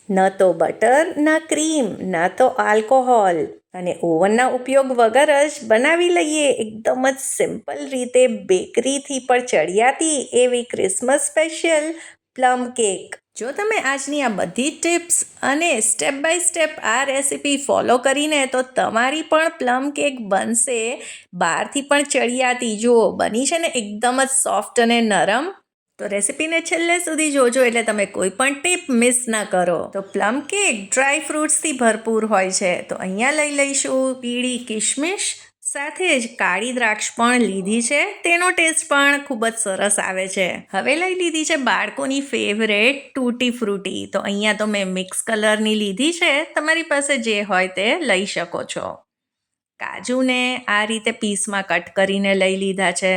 ન તો બટર ન ક્રીમ ન તો આલ્કોહોલ અને ઓવનના ઉપયોગ વગર જ બનાવી લઈએ એકદમ જ સિમ્પલ રીતે બેકરીથી પણ ચડિયાતી એવી ક્રિસમસ સ્પેશિયલ પ્લમ કેક. જો તમે આજની આ બધી ટિપ્સ અને સ્ટેપ બાય સ્ટેપ આ રેસીપી ફોલો કરીને તો તમારી પણ પ્લમ કેક બનશે બહારથી પણ ચડિયાતી. જુઓ બની છે ને એકદમ જ સોફ્ટ અને નરમ. તો રેસીપીને છેલ્લે સુધી જોજો એટલે તમે કોઈ પણ ટીપ મિસ ના કરો. તો પ્લમ કેક ડ્રાય ફ્રૂટ્સથી ભરપૂર હોય છે. તો અહીંયા લઈ લઈશું પીળી કિશમિશ, સાથે જ કાળી દ્રાક્ષ પણ લીધી છે. તેનો ટેસ્ટ પણ ખૂબ જ સરસ આવે છે. હવે લઈ લીધી છે બાળકોની ફેવરેટ ટૂટી ફ્રૂટી. તો અહીંયા તો મેં મિક્સ કલરની લીધી છે. તમારી પાસે જે હોય તે લઈ શકો છો. કાજુને આ રીતે પીસમાં કટ કરીને લઈ લીધા છે.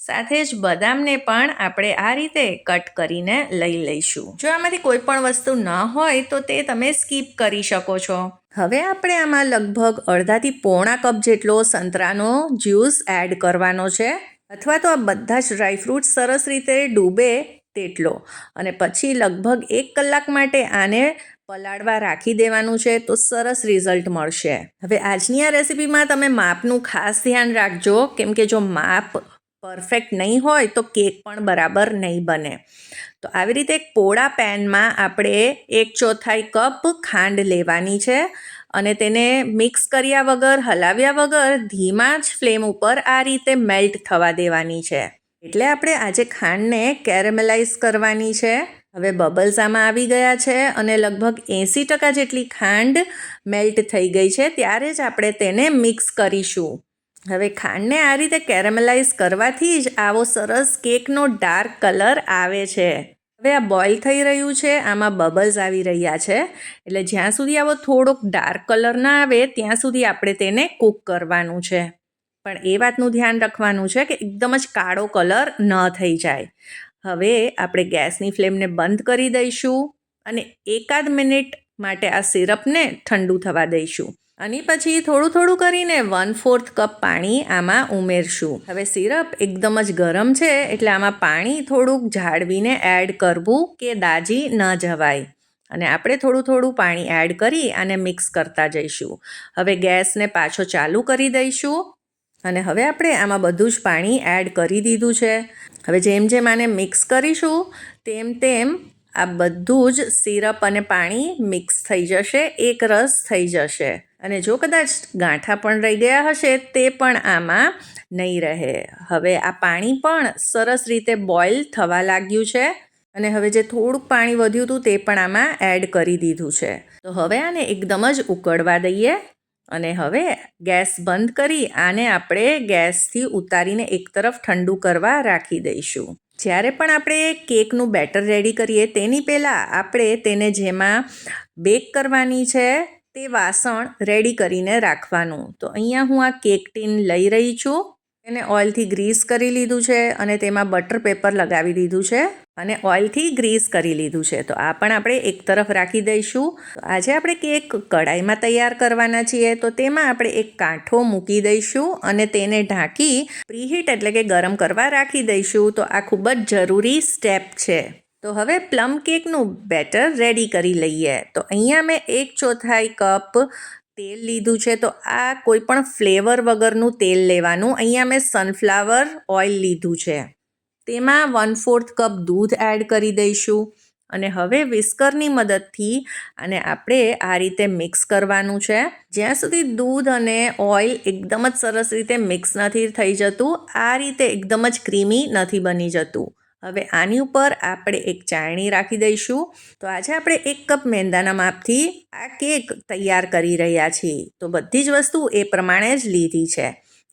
સાથે જ બદામને પણ આપણે આ રીતે કટ કરીને લઈ લઈશું. જો આમાંથી કોઈ પણ વસ્તુ ન હોય તો તે તમે સ્કીપ કરી શકો છો. હવે આપણે આમાં લગભગ અડધાથી પોણા કપ જેટલો સંતરાનો જ્યુસ એડ કરવાનો છે, અથવા તો આ બધા જ ડ્રાયફ્રૂટ સરસ રીતે ડૂબે તેટલો. અને પછી લગભગ 1 કલાક માટે આને પલાળવા રાખી દેવાનું છે, તો સરસ રિઝલ્ટ મળશે. હવે આજની આ રેસીપીમાં તમે માપનું ખાસ ધ્યાન રાખજો, કેમ કે જો માપ પરફેક્ટ નહીં હોય તો કેક પણ બરાબર નહીં બને. તો આવી રીતે એક પોળા પેનમાં આપણે 1/4 કપ ખાંડ લેવાની છે અને તેને મિક્સ કર્યા વગર, હલાવ્યા વગર ધીમા જ ફ્લેમ ઉપર આ રીતે મેલ્ટ થવા દેવાની છે. એટલે આપણે આજે ખાંડને કેરેમલાઇઝ કરવાની છે. હવે બબલ્સ આમાં આવી ગયા છે અને લગભગ 80% જેટલી ખાંડ મેલ્ટ થઈ ગઈ છે. ત્યારે જ આપણે તેને મિક્સ કરીશું. હવે ખાંડને આ રીતે કેરેમલાઇઝ કરવાથી જ આવો સરસ કેકનો ડાર્ક કલર આવે છે. હવે આ બોઇલ થઈ રહ્યું છે, આમાં બબલ્સ આવી રહ્યા છે. એટલે જ્યાં સુધી આવો થોડોક ડાર્ક કલર ના આવે ત્યાં સુધી આપણે તેને કૂક કરવાનું છે. પણ એ વાતનું ધ્યાન રાખવાનું છે કે એકદમ જ કાળો કલર ન થઈ જાય. હવે આપણે ગેસની ફ્લેમને બંધ કરી દઈશું અને 1 મિનિટ માટે આ સિરપને ઠંડુ થવા દઈશું. અને પછી થોડું કરીને 1/4 કપ પાણી આમાં ઉમેરશું. હવે સિરપ એકદમ જ ગરમ છે એટલે આમાં પાણી થોડુંક જાળવીને એડ કરવું કે દાજી ન જવાય. અને આપણે થોડું પાણી એડ કરી આને મિક્સ કરતા જઈશું. હવે ગેસને પાછો ચાલુ કરી દઈશું અને હવે આપણે આમાં બધું જ પાણી એડ કરી દીધું છે. હવે જેમ જેમ આને મિક્સ કરીશું તેમ આ બધું જ સિરપ અને પાણી મિક્સ થઈ જશે, એક રસ થઈ જશે. અને જો કદાચ ગાંઠા પણ રહી ગયા હશે તે પણ આમાં નહીં રહે. હવે આ પાણી પણ સરસ રીતે બોઇલ થવા લાગ્યું છે અને હવે જે થોડુંક પાણી વધ્યું હતું તે પણ આમાં એડ કરી દીધું છે. તો હવે આને એકદમ જ ઉકળવા દઈએ અને હવે ગેસ બંધ કરી આને આપણે ગેસથી ઉતારીને એક તરફ ઠંડુ કરવા રાખી દઈશું. જ્યારે પણ આપણે કેકનું બેટર રેડી કરીએ તેની પહેલાં આપણે તેને જેમાં બેક કરવાની છે તે વાસણ રેડી કરીને રાખવાનું. તો અહીંયા હું આ કેક ટીન લઈ રહી છું. એને ઓઇલથી ગ્રીસ કરી લીધું છે અને તેમાં બટર પેપર લગાવી દીધું છે અને ઓઇલથી ગ્રીસ કરી લીધું છે. તો આ પણ આપણે એક તરફ રાખી દઈશું. આજે આપણે કેક કઢાઈમાં તૈયાર કરવાના છીએ, તો તેમાં આપણે એક કાંઠો મૂકી દઈશું અને તેને ઢાંકી પ્રીહીટ એટલે કે ગરમ કરવા રાખી દઈશું. તો આ ખૂબ જ જરૂરી સ્ટેપ છે. તો હવે પ્લમ કેકનું બેટર રેડી કરી લઈએ. તો અહીંયા મેં 1/4 કપ તેલ લીધું છે. તો આ કોઈ પણ ફ્લેવર વગરનું તેલ લેવાનું. અહીંયા મેં સનફ્લાવર ઓઇલ લીધું છે. તેમાં 1/4 કપ દૂધ એડ કરી દઈશું અને હવે વિસ્કરની મદદથી આને આપણે આ રીતે મિક્સ કરવાનું છે. જ્યાં સુધી દૂધ અને ઓઇલ એકદમ જ સરસ રીતે મિક્સ નથી થઈ જતું, આ રીતે એકદમ જ ક્રીમી નથી બની જતું. હવે આની ઉપર આપણે એક ચાળણી રાખી દઈશું. તો આજે આપણે 1 કપ મેંદાના માપથી આ કેક તૈયાર કરી રહ્યા છીએ. તો બધી જ વસ્તુ એ પ્રમાણે જ લીધી છે.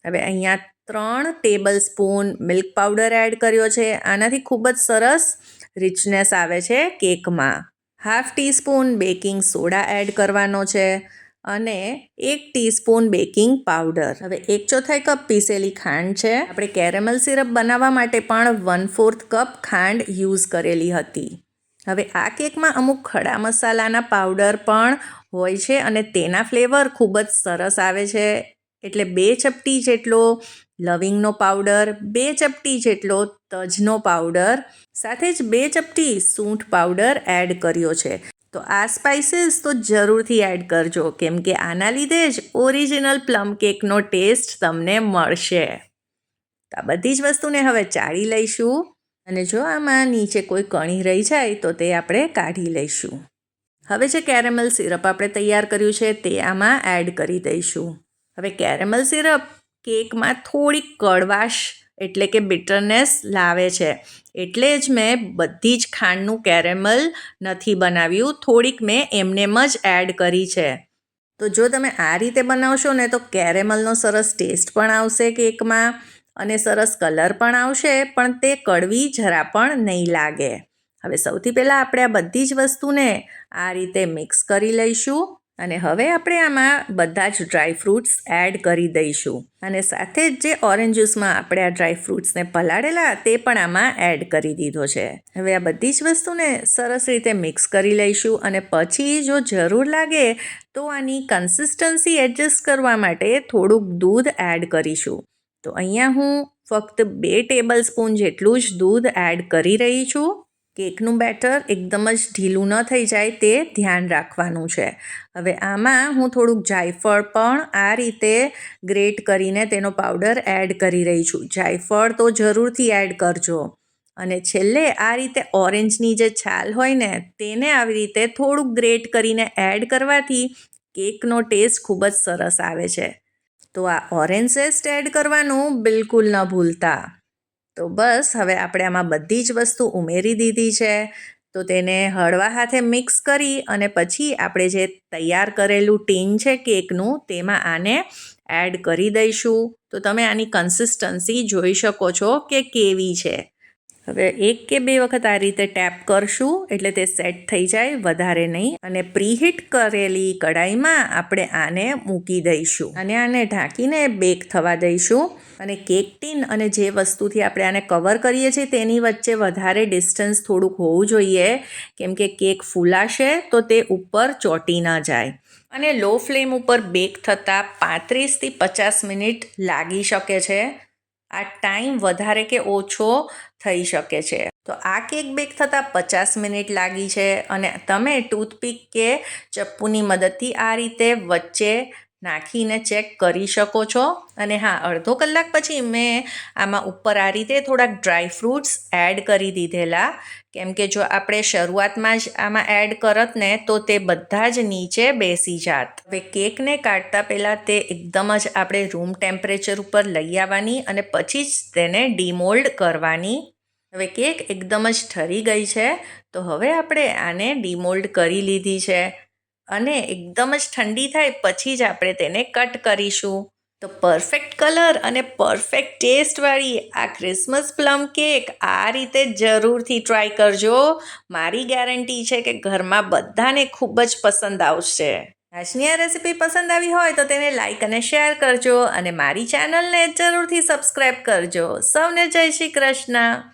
હવે અહીંયા 3 tablespoon milk powder add કર્યો છે. આનાથી ખૂબ જ સરસ રિચનેસ આવે છે કેકમાં. 1/2 ટીસ્પૂન બેકિંગ સોડા એડ કરવાનો છે અને 1 ટીસ્પૂન બેકિંગ પાવડર. હવે 1/4 કપ પીસેલી ખાંડ છે. આપણે કેરેમલ સિરપ બનાવવા માટે પણ 1/4 કપ ખાંડ યુઝ કરેલી હતી. હવે આ કેકમાં અમુક ખડા મસાલાના પાવડર પણ હોય છે અને તેના ફ્લેવર ખૂબ જ સરસ આવે છે. એટલે 2 ચપટી જેટલો લવિંગનો પાવડર, 2 ચપટી જેટલો તજનો પાવડર, સાથે જ 2 ચપટી સૂંઠ પાવડર એડ કર્યો છે. તો આ સ્પાઇસીસ તો જરૂરથી એડ કરજો, કેમ કે આના લીધે જ ઓરિજિનલ પ્લમ કેકનો ટેસ્ટ તમને મળશે. તો આ બધી જ વસ્તુને હવે ચાળી લઈશું, અને જો આમાં નીચે કોઈ કણી રહી જાય તો તે આપણે કાઢી લઈશું. હવે જે કેરેમલ સિરપ આપણે તૈયાર કર્યું છે તે આમાં એડ કરી દઈશું. હવે કેરેમલ સિરપ કેકમાં થોડીક કડવાશ એટલે કે બિટરનેસ લાવે છે, એટલે જ મેં બધી જ ખાંડનું કેરેમલ નથી બનાવ્યું, થોડીક મેં એમનેમ જ એડ કરી છે. તો જો તમે આ રીતે બનાવશો ને તો કેરેમલનો સરસ ટેસ્ટ પણ આવશે કેકમાં, અને સરસ કલર પણ આવશે, પણ તે કડવી જરા પણ નહીં લાગે. હવે સૌથી પહેલાં આપણે આ બધી જ વસ્તુને આ રીતે મિક્સ કરી લઈશું, અને હવે આપણે આમાં બધા જ ડ્રાયફ્રૂટ્સ એડ કરી દઈશું, અને સાથે જ જે ઓરેન્જ જ્યુસમાં આપણે આ ડ્રાયફ્રૂટ્સને પલાળેલા તે પણ આમાં એડ કરી દીધો છે. હવે આ બધી જ વસ્તુને સરસ રીતે મિક્સ કરી લઈશું, અને પછી જો જરૂર લાગે તો આની કન્સિસ્ટન્સી એડજસ્ટ કરવા માટે થોડુંક દૂધ એડ કરીશું. તો અહીંયા હું ફક્ત 2 ટેબલ સ્પૂન જેટલું જ દૂધ એડ કરી રહી છું. કેકનું બેટર એકદમ જ ઢીલું ન થઈ જાય તે ધ્યાન રાખવાનું છે. હવે આમાં હું થોડુંક જાયફળ પણ આ રીતે ગ્રેટ કરીને તેનો પાવડર એડ કરી રહી છું. જાયફળ તો જરૂરથી એડ કરજો. અને છેલ્લે આ રીતે ઓરેન્જની જે છાલ હોય ને તેને આવી રીતે થોડુંક ગ્રેટ કરીને એડ કરવાથી કેકનો ટેસ્ટ ખૂબ જ સરસ આવે છે. તો આ ઓરેન્જ ઝેસ્ટ એડ કરવાનું બિલકુલ ન ભૂલતા. તો બસ હવે આપણે આમાં બધી જ વસ્તુ ઉમેરી દીધી છે. તો તેને હળવા હાથે મિક્સ કરી અને પછી આપણે જે તૈયાર કરેલું ટીન છે કેકનું તેમાં આને એડ કરી દઈશું. તો તમે આની કન્સિસ્ટન્સી જોઈ શકો છો કે કેવી છે. હવે 1 કે 2 વખત આ રીતે ટેપ કરશું એટલે તે સેટ થઈ જાય, વધારે નહીં. અને પ્રીહીટ કરેલી કઢાઈમાં આપણે આને મૂકી દઈશું, અને આને ઢાંકીને બેક થવા દઈશું. અને કેક ટીન અને જે વસ્તુથી આપણે આને કવર કરીએ છીએ તેની વચ્ચે વધારે ડિસ્ટન્સ થોડુંક હોવું જોઈએ, કેમ કે કેક ફૂલાશે તો તે ઉપર ચોંટી ન જાય. અને લો ફ્લેમ ઉપર બેક થતાં 35થી 50 મિનિટ લાગી શકે છે. આ ટાઈમ વધારે કે ઓછો થઈ શકે છે. તો આ કેક બેક થતાં 50 મિનિટ લાગી છે, અને તમે ટૂથપીક કે ચપ્પુની મદદથી આ રીતે વચ્ચે નાખીને ચેક કરી શકો છો. અને હા, અડધો કલાક પછી મેં આમાં ઉપર આ રીતે થોડાક ડ્રાયફ્રૂટ્સ એડ કરી દીધેલા, કેમ કે જો આપણે શરૂઆતમાં જ આમાં એડ કરત ને તો તે બધા જ નીચે બેસી જાત. હવે કેકને કાઢતા પહેલાં તે એકદમ જ આપણે રૂમ ટેમ્પરેચર ઉપર લઈ આવવાની, અને પછી જ તેને ડીમોલ્ડ કરવાની. હવે કેક એકદમ જ ઠરી ગઈ છે, તો હવે આપણે આને ડીમોલ્ડ કરી લીધી છે, અને એકદમ જ ઠંડી થાય પછી જ આપણે તેને કટ કરીશું. તો પરફેક્ટ કલર અને પરફેક્ટ ટેસ્ટવાળી આ ક્રિસમસ પ્લમ કેક આ રીતે જરૂરથી ટ્રાય કરજો. મારી ગેરંટી છે કે ઘરમાં બધાને ખૂબ જ પસંદ આવશે. આજની આ રેસીપી પસંદ આવી હોય તો તેને લાઈક અને શેર કરજો, અને મારી ચેનલને જરૂરથી સબસ્ક્રાઈબ કરજો. સૌને જય શ્રી કૃષ્ણ.